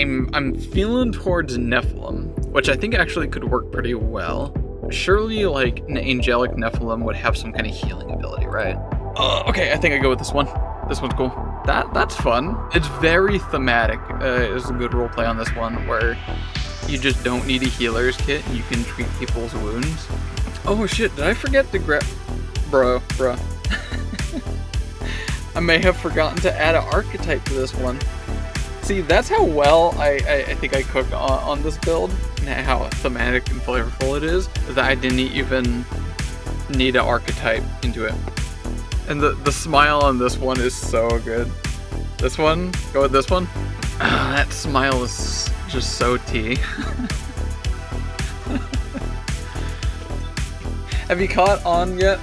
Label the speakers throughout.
Speaker 1: I'm feeling towards Nephilim, which I think actually could work pretty well. Surely, like, an angelic Nephilim would have some kind of healing ability, right? Okay, I think I go with this one. This one's cool. That's fun. It's very thematic. It's a good roleplay on this one, where you just don't need a healer's kit and you can treat people's wounds. Oh shit, did I forget to grab... Bro. I may have forgotten to add an archetype to this one. See, that's how well I think I cooked on this build, and how thematic and flavorful it is, that I didn't even need an archetype into it. And the smile on this one is so good. This one? Go with this one? That smile is just so tea. Have you caught on yet,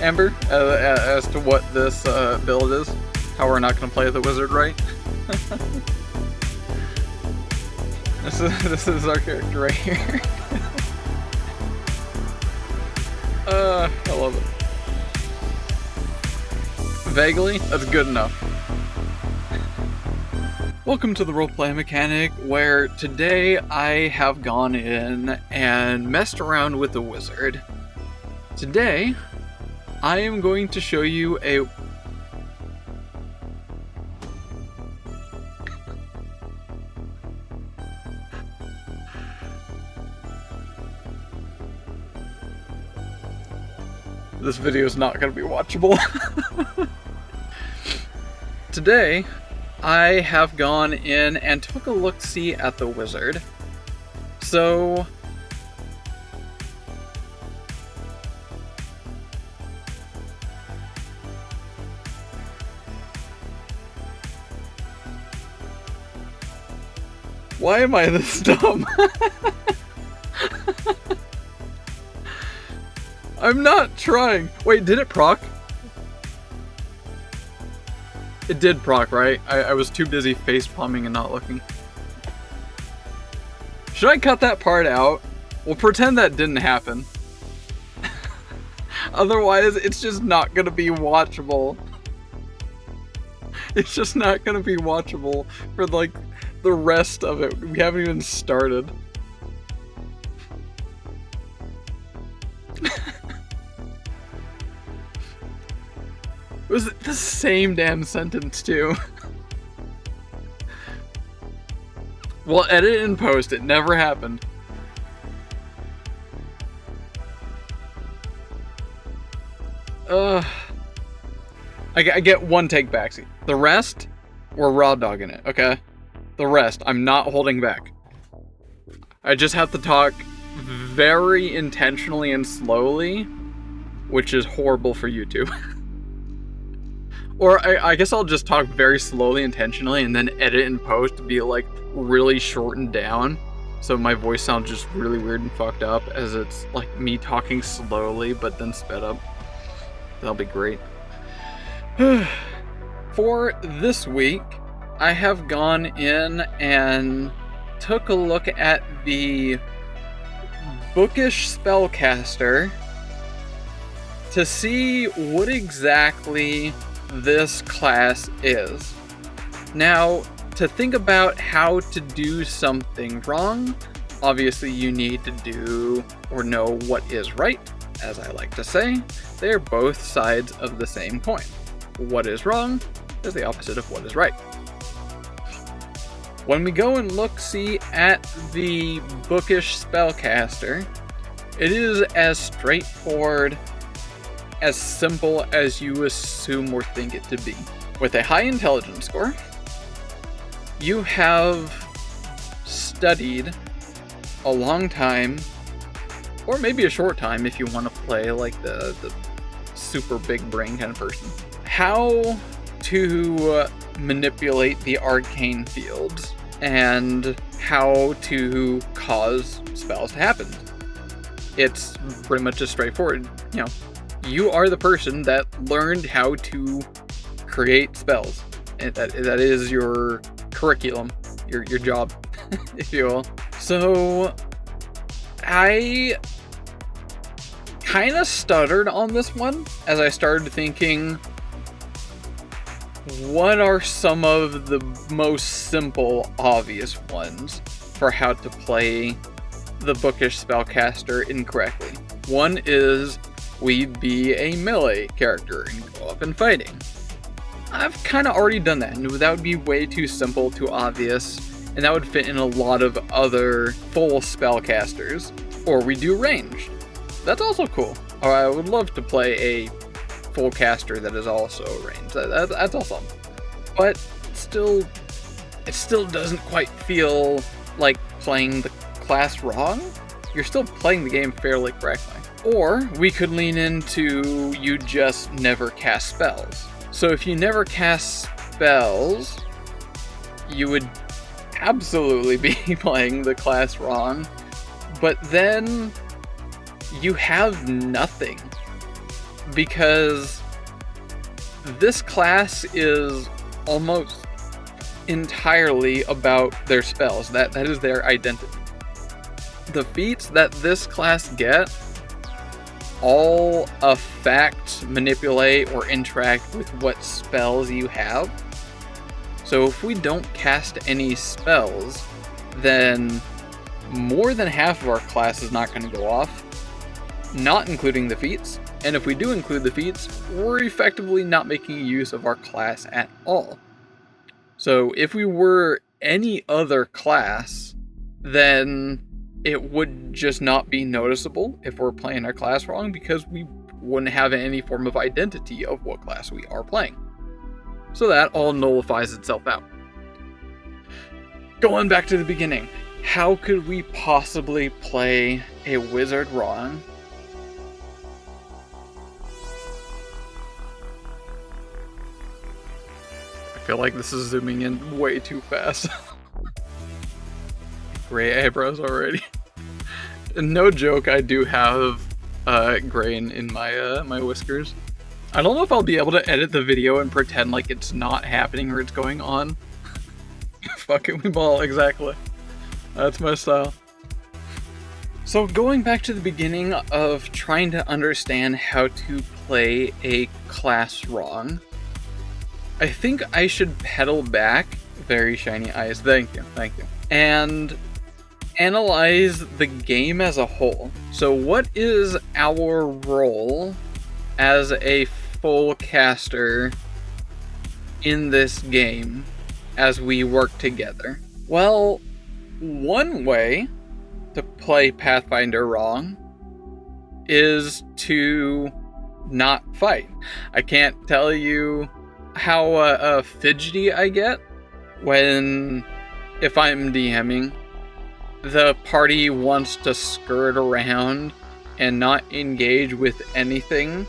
Speaker 1: Amber, as to what this build is? How we're not going to play the wizard right? This is our character right here. I love it. Vaguely, that's good enough. Welcome to the Roleplay Mechanic, where today I have gone in and messed around with the wizard. Today, I am going to show you a... This video is not going to be watchable. Today, I have gone in and took a look-see at the wizard. So... Why am I this dumb? I'm not trying. Wait, did it proc? It did proc, right? I was too busy face palming and not looking. Should I cut that part out? We'll pretend that didn't happen. Otherwise, it's just not gonna be watchable. It's just not gonna be watchable for, like, the rest of it. We haven't even started. It was the same damn sentence, too. We'll edit and post. It never happened. I get one take back. See, the rest, we're raw dogging it, okay? The rest, I'm not holding back. I just have to talk very intentionally and slowly, which is horrible for YouTube. Or I guess I'll just talk very slowly, intentionally, and then edit and post to be, like, really shortened down. So my voice sounds just really weird and fucked up, as it's, like, me talking slowly, but then sped up. That'll be great. For this week, I have gone in and took a look at the bookish spellcaster to see what exactly this class is. Now, to think about how to do something wrong, obviously you need to do or know what is right. As I like to say, they are both sides of the same coin. What is wrong is the opposite of what is right. When we go and see at the bookish spellcaster, it is as straightforward, as simple as you assume or think it to be. With a high intelligence score, you have studied a long time, or maybe a short time if you want to play like the super big brain kind of person, how to manipulate the arcane fields and how to cause spells to happen. It's pretty much just straightforward. You know, you are the person that learned how to create spells. And that is your curriculum, your job, if you will. So I kind of stuttered on this one as I started thinking, what are some of the most simple, obvious ones for how to play the bookish spellcaster incorrectly? One is we be a melee character and go up and fighting. I've kind of already done that, and that would be way too simple, too obvious, and that would fit in a lot of other full spellcasters. Or we do ranged. That's also cool. Or I would love to play a full caster that is also ranged. That's awesome. But still, it still doesn't quite feel like playing the class wrong. You're still playing the game fairly correctly. Or we could lean into you just never cast spells. So if you never cast spells, you would absolutely be playing the class wrong. But then you have nothing, because this class is almost entirely about their spells. That is their identity. The feats that this class get all affect, manipulate, or interact with what spells you have. So if we don't cast any spells, then more than half of our class is not going to go off, not including the feats. And if we do include the feats, we're effectively not making use of our class at all. So if we were any other class, then it would just not be noticeable if we're playing our class wrong, because we wouldn't have any form of identity of what class we are playing. So that all nullifies itself out. Going back to the beginning, how could we possibly play a wizard wrong? I feel like this is zooming in way too fast. Gray eyebrows already. No joke, I do have gray in my my whiskers. I don't know if I'll be able to edit the video and pretend like it's not happening or it's going on. Fucking we ball, exactly. That's my style. So going back to the beginning of trying to understand how to play a class wrong, I think I should pedal back, very shiny eyes, thank you, and analyze the game as a whole. So what is our role as a full caster in this game as we work together? Well, one way to play Pathfinder wrong is to not fight. I can't tell you how fidgety I get when, if I'm DMing, the party wants to skirt around and not engage with anything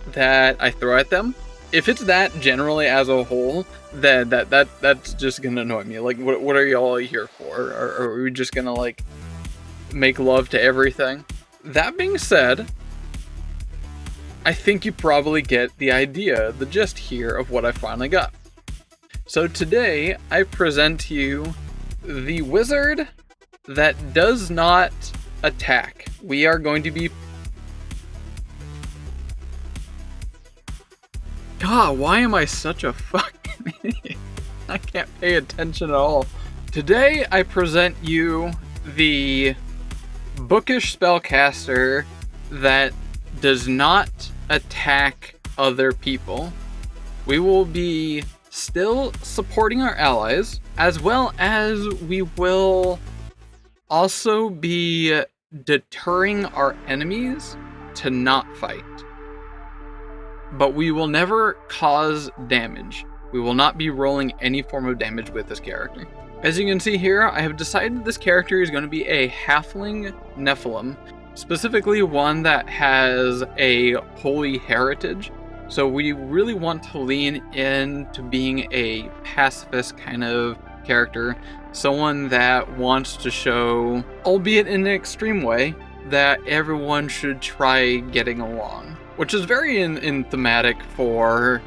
Speaker 1: that I throw at them. If it's that generally as a whole, then that's just gonna annoy me. Like, what are y'all here for? Are we just gonna, like, make love to everything? That being said, I think you probably get the idea, the gist here of what I finally got. So today, I present to you the wizard that does not attack. We are going to be... God, why am I such a fucking idiot? I can't pay attention at all. Today, I present you the bookish spellcaster that does not attack other people. We will be still supporting our allies, as well as we will also be deterring our enemies to not fight. But we will never cause damage. We will not be rolling any form of damage with this character. As you can see here, I have decided this character is going to be a halfling Nephilim, specifically one that has a holy heritage. So we really want to lean into being a pacifist kind of character, someone that wants to show, albeit in an extreme way, that everyone should try getting along, which is very in thematic for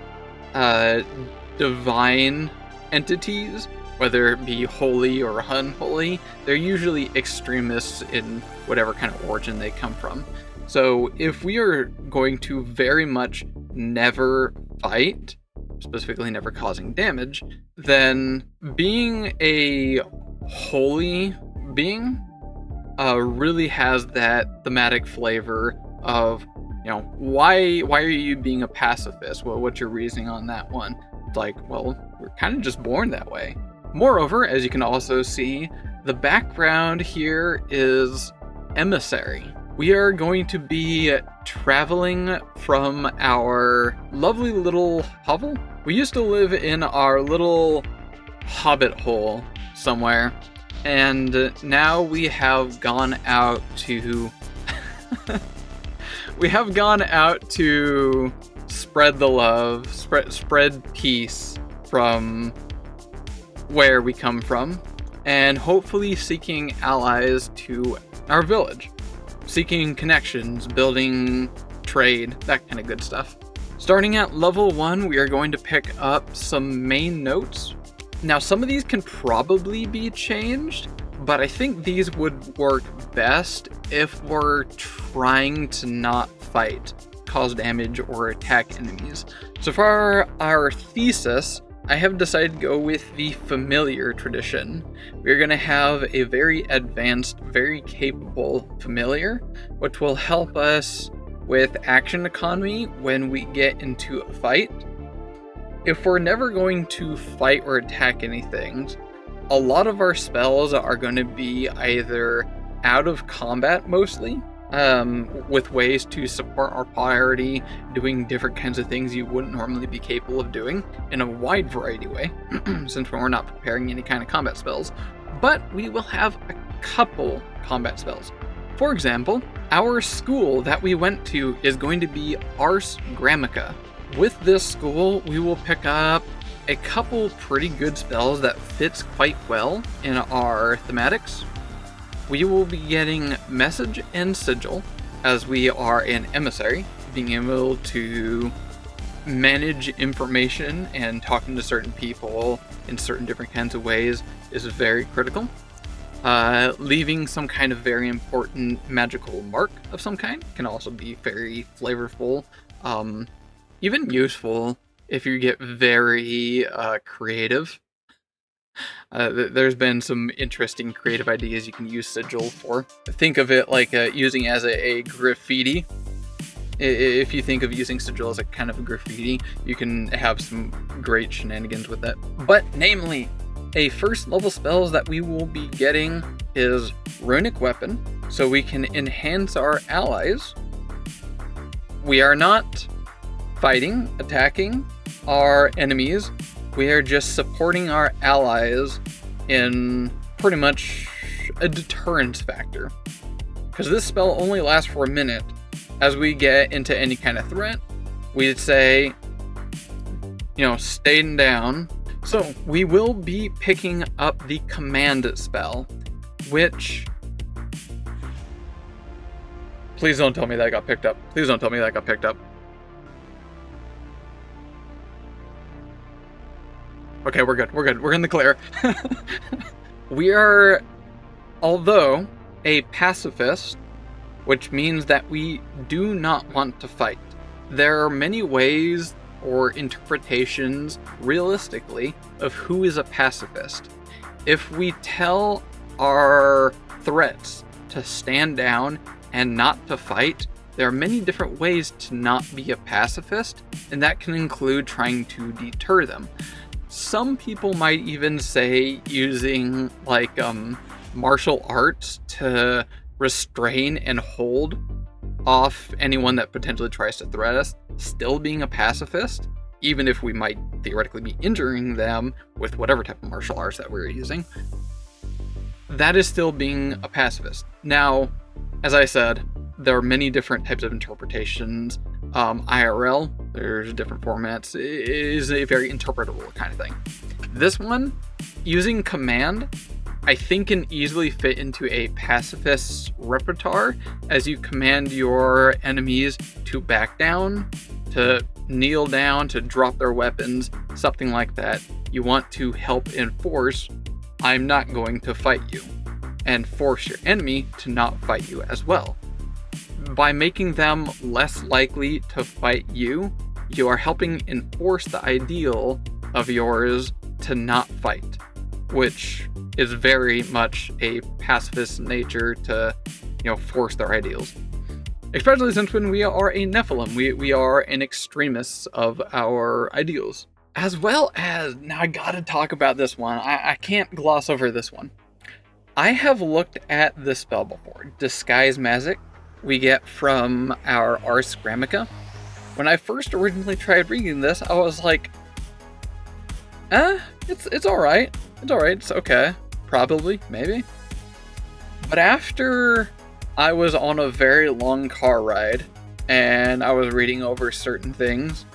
Speaker 1: divine entities, whether it be holy or unholy. They're usually extremists in whatever kind of origin they come from. So if we are going to very much never fight, specifically never causing damage, then being a holy being really has that thematic flavor of, why are you being a pacifist? Well, what's your reasoning on that one? It's like, well, we're kind of just born that way. Moreover, as you can also see, the background here is emissary. We are going to be traveling from our lovely little hovel. We used to live in our little hobbit hole somewhere, and now we have gone out to spread the love, spread peace from where we come from, and hopefully seeking allies to our village, seeking connections, building trade, that kind of good stuff. Starting at level 1, we are going to pick up some main notes. Now, some of these can probably be changed, but I think these would work best if we're trying to not fight, cause damage, or attack enemies. So for our thesis, I have decided to go with the familiar tradition. We're going to have a very advanced, very capable familiar, which will help us with action economy when we get into a fight. If we're never going to fight or attack anything, a lot of our spells are going to be either out of combat mostly, with ways to support our priority, doing different kinds of things you wouldn't normally be capable of doing in a wide variety way, since we're not preparing any kind of combat spells. But we will have a couple combat spells. For example, our school that we went to is going to be Ars Grammica. With this school, we will pick up a couple pretty good spells that fits quite well in our thematics. We will be getting Message and Sigil, as we are an emissary. Being able to manage information and talking to certain people in certain different kinds of ways is very critical. Leaving some kind of very important magical mark of some kind can also be very flavorful, even useful if you get very creative. There's been some interesting creative ideas you can use Sigil for. Think of it like using as a graffiti. If you think of using Sigil as a kind of a graffiti, you can have some great shenanigans with that. But namely, a first level spells that we will be getting is Runic Weapon, so we can enhance our allies. We are not fighting, attacking our enemies. We are just supporting our allies in pretty much a deterrence factor. Because this spell only lasts for a minute. As we get into any kind of threat, we'd say, staying down. So we will be picking up the command spell, which... Please don't tell me that got picked up. Please don't tell me that got picked up. Okay, we're good. We're in the clear. We are, although, a pacifist, which means that we do not want to fight. There are many ways or interpretations, realistically, of who is a pacifist. If we tell our threats to stand down and not to fight, there are many different ways to not be a pacifist, and that can include trying to deter them. Some people might even say using martial arts to restrain and hold off anyone that potentially tries to threat us, still being a pacifist, even if we might theoretically be injuring them with whatever type of martial arts that we're using. That is still being a pacifist. Now, as I said, there are many different types of interpretations. IRL, there's different formats. It is a very interpretable kind of thing. This one, using command, I think can easily fit into a pacifist's repertoire as you command your enemies to back down, to kneel down, to drop their weapons, something like that. You want to help enforce, I'm not going to fight you, and force your enemy to not fight you as well. By making them less likely to fight you, you are helping enforce the ideal of yours to not fight, which is very much a pacifist nature to, force their ideals. Especially since when we are a Nephilim, we are an extremist of our ideals. As well as, now I gotta talk about this one, I can't gloss over this one. I have looked at this spell before, Disguise Magic, we get from our Ars Grammata. When I first originally tried reading this, I was like, it's alright, it's okay, probably, maybe. But after I was on a very long car ride, and I was reading over certain things,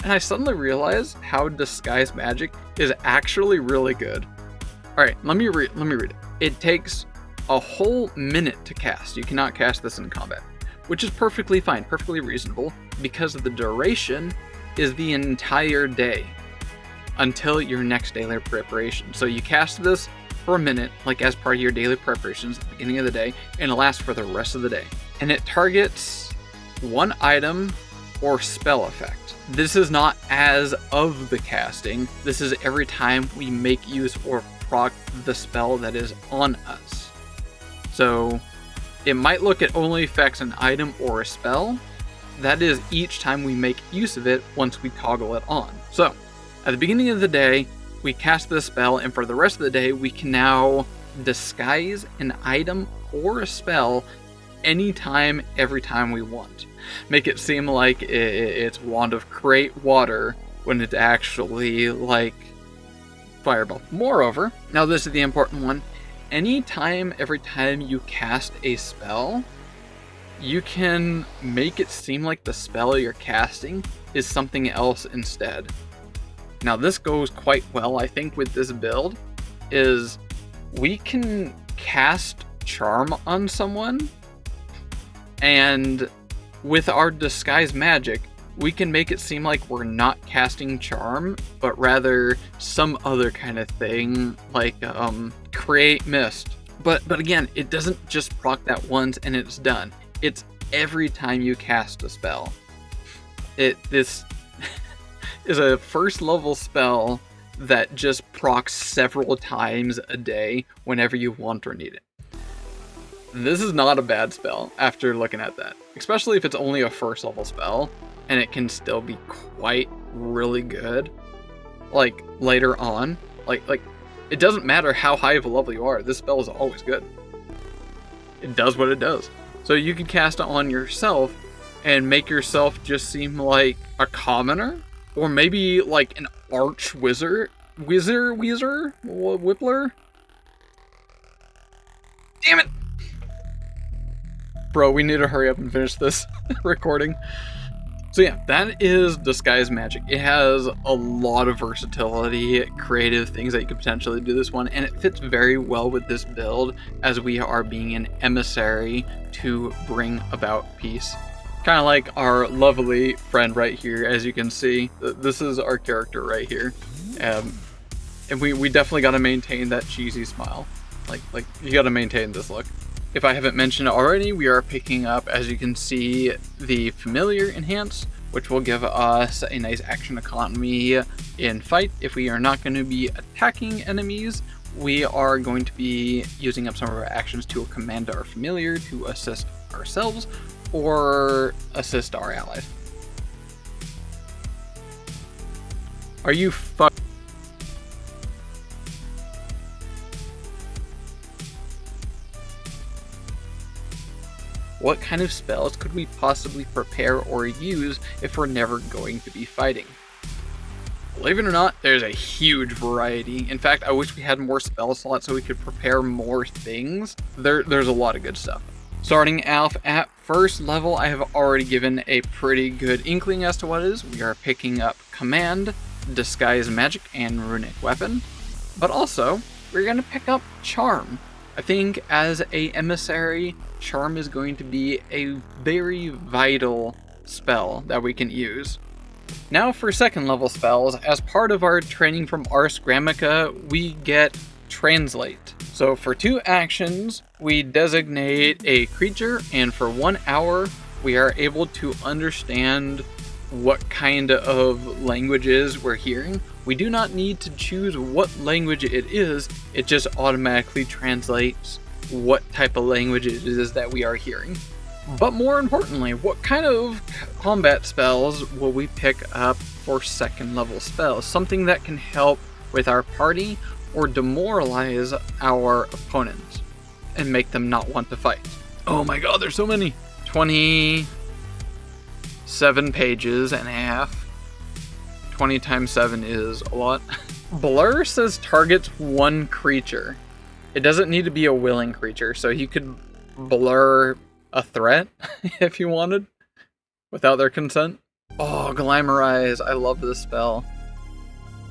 Speaker 1: and I suddenly realized how Disguise Magic is actually really good. Alright, let me read it. It takes a whole minute to cast. You cannot cast this in combat, which is perfectly fine, perfectly reasonable, because the duration is the entire day until your next daily preparation. So you cast this for a minute, like as part of your daily preparations at the beginning of the day, and it lasts for the rest of the day. And it targets one item or spell effect. This is not as of the casting. This is every time we make use or proc the spell that is on us. So it might look at only affects an item or a spell. That is each time we make use of it once we toggle it on. So at the beginning of the day, we cast this spell, and for the rest of the day, we can now disguise an item or a spell anytime, every time we want. Make it seem like it's Wand of Create Water when it's actually like Fireball. Moreover, now this is the important one, anytime, every time you cast a spell, you can make it seem like the spell you're casting is something else instead. Now this goes quite well, I think, with this build, is we can cast Charm on someone, and with our Disguise Magic, we can make it seem like we're not casting Charm, but rather some other kind of thing, like Create Mist. But again, it doesn't just proc that once and it's done. It's every time you cast a spell. This is a first level spell that just procs several times a day whenever you want or need it. This is not a bad spell after looking at that, especially if it's only a first level spell and it can still be quite really good like later on. Like it doesn't matter how high of a level you are, this spell is always good. It does what it does. So you can cast it on yourself and make yourself just seem like a commoner, or maybe like an arch whizzler. Damn it! Bro, we need to hurry up and finish this recording. So yeah, that is Disguise Magic. It has a lot of versatility, creative things that you could potentially do this one, and it fits very well with this build as we are being an emissary to bring about peace. Kind of like our lovely friend right here, as you can see. This is our character right here. And we definitely got to maintain that cheesy smile. Like you got to maintain this look. If I haven't mentioned already, we are picking up, as you can see, the Familiar Enhance, which will give us a nice action economy in fight. If we are not going to be attacking enemies, we are going to be using up some of our actions to command our Familiar to assist ourselves or assist our allies. Are you What kind of spells could we possibly prepare or use if we're never going to be fighting? Believe it or not, there's a huge variety. In fact, I wish we had more spell slots so we could prepare more things. There's a lot of good stuff. Starting off at first level, I have already given a pretty good inkling as to what it is. We are picking up Command, Disguise Magic, and Runic Weapon. But also, we're going to pick up Charm. I think as a emissary, Charm is going to be a very vital spell that we can use. Now for second level spells, as part of our training from Ars Grammata, we get Translate. So for 2 actions, we designate a creature, and for 1 hour, we are able to understand what kind of languages we're hearing, we do not need to choose what language it is. It just automatically translates what type of language it is that we are hearing. But more importantly, what kind of combat spells will we pick up for second level spells? Something that can help with our party or demoralize our opponents and make them not want to fight. Oh my god, there's so many! 27 pages and a half. 20 times 7 is a lot. Blur says targets one creature. It doesn't need to be a willing creature, so you could blur a threat if you wanted without their consent. Oh, Glamorize. I love this spell.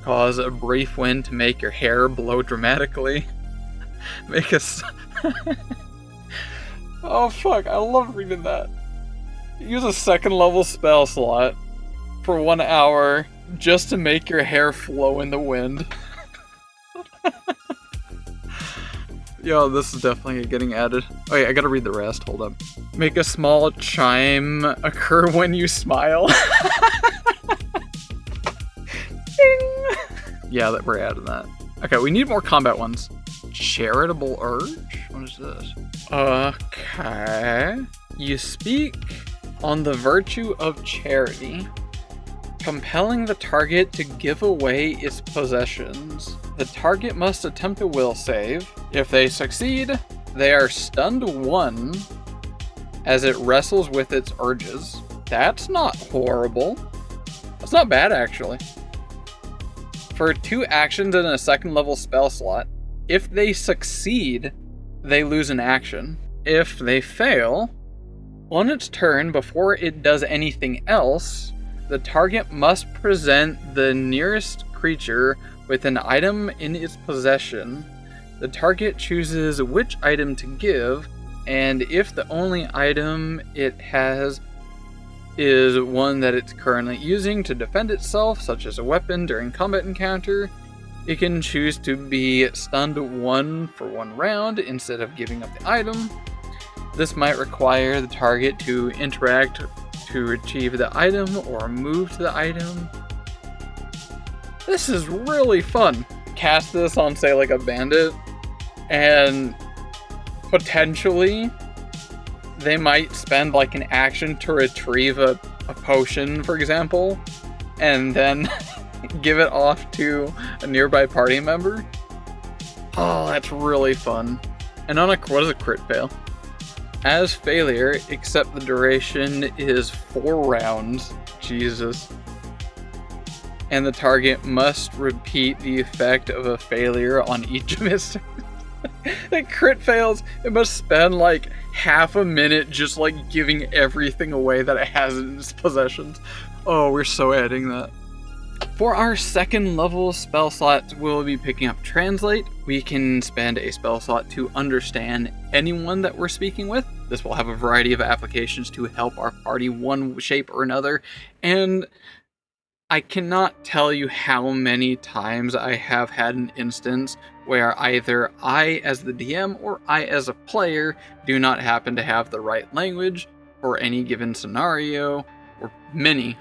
Speaker 1: Cause a brief wind to make your hair blow dramatically. Make us. Oh fuck, I love reading that. Use a second level spell slot for 1 hour just to make your hair flow in the wind. Yo, this is definitely getting added. Oh yeah, I gotta read the rest, hold up. Make a small chime occur when you smile. Ding! Yeah, that we're adding that. Okay, we need more combat ones. Charitable Urge? What is this? Okay. You speak on the virtue of charity, compelling the target to give away its possessions. The target must attempt a will save. If they succeed, they are stunned 1 as it wrestles with its urges. That's not horrible. That's not bad, actually. For 2 actions in a second level spell slot, if they succeed, they lose an action. If they fail, on its turn, before it does anything else, the target must present the nearest creature with an item in its possession. The target chooses which item to give, and if the only item it has is one that it's currently using to defend itself, such as a weapon during combat encounter, it can choose to be stunned 1 for 1 round instead of giving up the item. This might require the target to interact to retrieve the item or move to the item. This is really fun. Cast this on, say, like a bandit, and potentially they might spend like an action to retrieve a potion, for example, and then give it off to a nearby party member. Oh, that's really fun. And on what is a crit fail? As failure, except the duration is 4 rounds. Jesus. And the target must repeat the effect of a failure on each of its It crit fails, it must spend like half a minute just like giving everything away that it has in its possessions. Oh, we're so adding that. For our second level spell slot, we'll be picking up Translate. We can spend a spell slot to understand anyone that we're speaking with. This will have a variety of applications to help our party one shape or another. And I cannot tell you how many times I have had an instance where either I as the DM or I as a player do not happen to have the right language for any given scenario, or many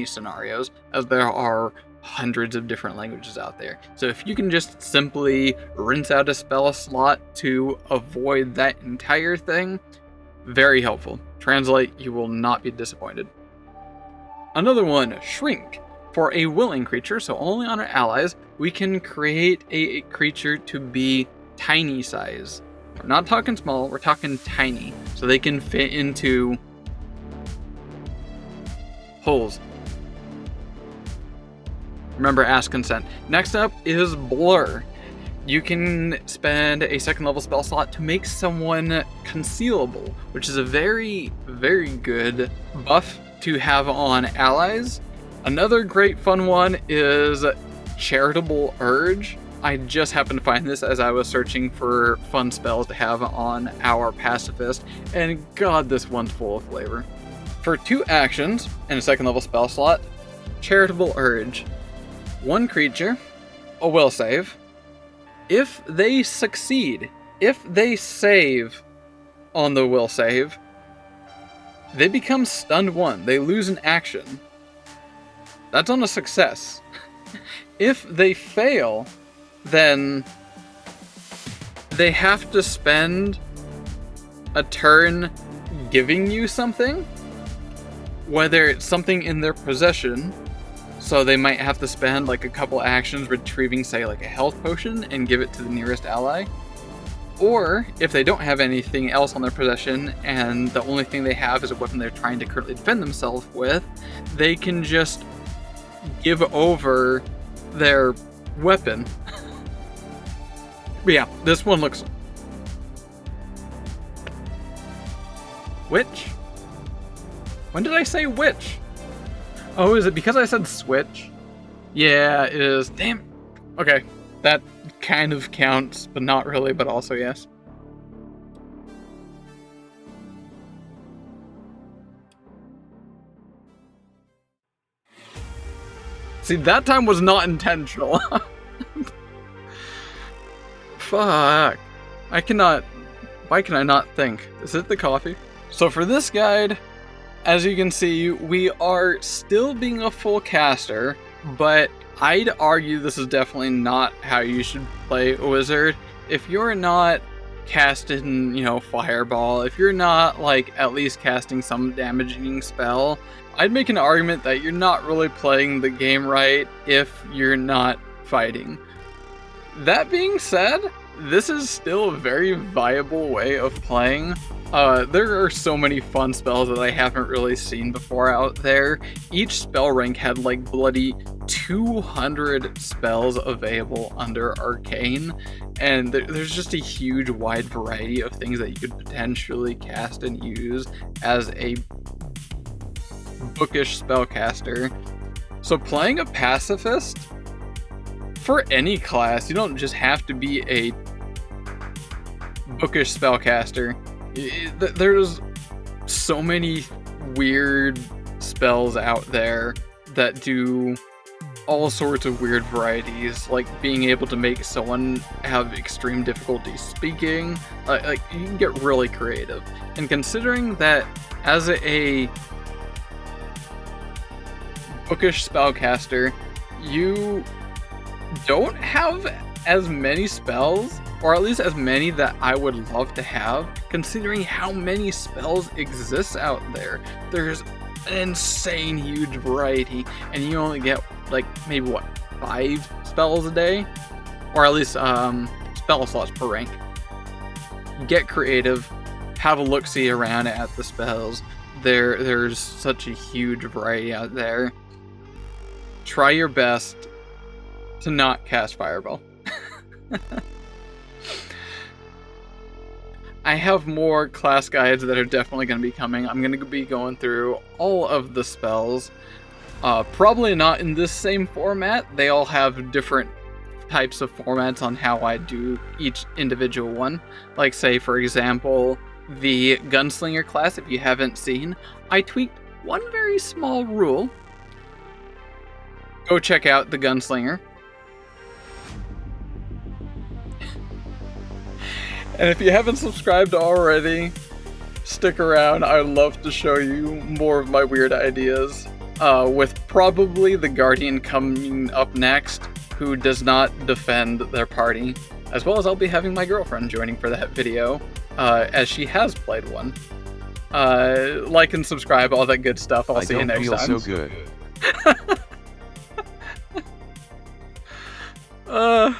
Speaker 1: scenarios, as there are hundreds of different languages out there. So if you can just simply rinse out a spell slot to avoid that entire thing, very helpful. Translate, you will not be disappointed. Another one, Shrink. For a willing creature, so only on our allies, we can create a creature to be tiny size. We're not talking small, we're talking tiny. So they can fit into holes. Remember, ask consent. Next up is Blur. You can spend a second level spell slot to make someone concealable, which is a very, very good buff to have on allies. Another great fun one is Charitable Urge. I just happened to find this as I was searching for fun spells to have on our Pacifist, and god, this one's full of flavor. For 2 actions and a second level spell slot, Charitable Urge. 1 creature, a will save. If they succeed, if they save on the will save, they become stunned 1. They lose an action. That's on a success. If they fail, then they have to spend a turn giving you something, whether it's something in their possession, so they might have to spend like a couple actions retrieving, say, like a health potion and give it to the nearest ally, or if they don't have anything else on their possession and the only thing they have is a weapon they're trying to currently defend themselves with, they can just give over their weapon. But yeah, this one looks... Which? When did I say which? Oh, is it because I said switch? Yeah, it is. Damn. Okay, that kind of counts, but not really, but also yes. See, that time was not intentional. Fuck. I cannot... Why can I not think? Is it the coffee? So for this guide, as you can see, we are still being a full caster, but I'd argue this is definitely not how you should play a wizard. If you're not casting, you know, fireball, if you're not, like, at least casting some damaging spell, I'd make an argument that you're not really playing the game right if you're not fighting. That being said, this is still a very viable way of playing. There are so many fun spells that I haven't really seen before out there. Each spell rank had like bloody 200 spells available under Arcane, and there's just a huge wide variety of things that you could potentially cast and use as a bookish spellcaster. So playing a Pacifist, for any class, you don't just have to be a bookish spellcaster. There's so many weird spells out there that do all sorts of weird varieties, like being able to make someone have extreme difficulty speaking. Like you can get really creative. And considering that as a bookish spellcaster, you don't have as many spells, or at least as many that I would love to have, considering how many spells exist out there. There's an insane huge variety, and you only get like maybe what, 5 spells a day, or at least spell slots per rank. Get creative, have a look-see around at the spells. There's such a huge variety out there. Try your best to not cast Fireball. I have more class guides that are definitely going to be coming. I'm going to be going through all of the spells. Probably not in this same format. They all have different types of formats on how I do each individual one. Like, say, for example, the Gunslinger class, if you haven't seen, I tweaked one very small rule. Go check out the Gunslinger. And if you haven't subscribed already, stick around. I'd love to show you more of my weird ideas. With probably the Guardian coming up next, who does not defend their party. As well as I'll be having my girlfriend joining for that video, as she has played one. Like and subscribe, all that good stuff. I'll see you next time. I don't feel so good.